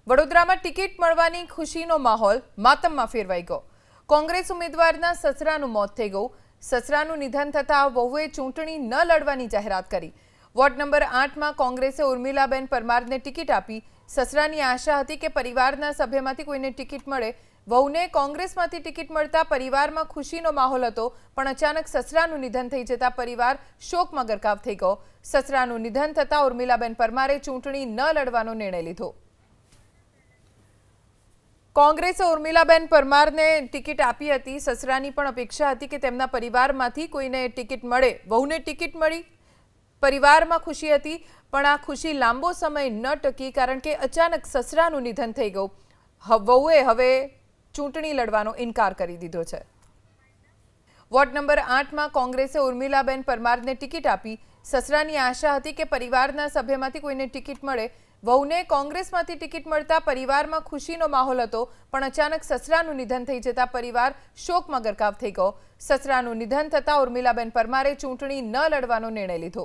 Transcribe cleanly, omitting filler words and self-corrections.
વડોદરામાં ટિકિટ મળવાની ખુશીનો માહોલ માતમમાં ફેરવાઈ ગયો। કોંગ્રેસ ઉમેદવારના સસરાનું મોત થઈ ગયું। સસરાનું નિધન થતાં વહુએ ચૂંટણી ન લડવાની જાહેરાત કરી। વોર્ડ નંબર 8માં કોંગ્રેસે ઉર્મિલાબેન પરમારને ટિકિટ આપી। સસરાની આશા હતી કે પરિવારના સભ્યમાંથી કોઈને ટિકિટ મળે। વહુને કોંગ્રેસમાંથી ટિકિટ મળતા પરિવારમાં ખુશીનો માહોલ હતો, પણ અચાનક સસરાનું નિધન થઈ જતા પરિવાર શોકમાં ગરકાવ થઈ ગયો। સસરાનું નિધન થતાં ઉર્મિલાબેન પરમારે ચૂંટણી ન લડવાનો નિર્ણય લીધો। કોંગ્રેસે ઉર્મિલાબેન પરમારને ટિકિટ આપી હતી। સસરાની પણ અપેક્ષા હતી કે તેમના પરિવારમાંથી કોઈને ટિકિટ મળે। વહુને ટિકિટ મળી, પરિવારમાં ખુશી હતી, પણ આ ખુશી લાંબો સમય ન ટકી, કારણ કે અચાનક સસરાનું નિધન થઈ ગયું। વહુએ હવે ચૂંટણી લડવાનો ઇનકાર કરી દીધો છે। વોર્ડ નંબર 8માં કોંગ્રેસે ઉર્મિલાબેન પરમારને ટિકિટ આપી। સસરાની આશા હતી કે પરિવારના સભ્યમાંથી કોઈને ટિકિટ મળે। વહુને કોંગ્રેસમાંથી ટિકિટ મળતા પરિવારમાં ખુશીનો માહોલ હતો, પણ અચાનક સસરાનું નિધન થઈ જતા પરિવાર શોકમાં ગરકાવ થઈ ગયો। સસરાનું નિધન થતાં ઉર્મિલાબેન પરમારે ચૂંટણી ન લડવાનો નિર્ણય લીધો।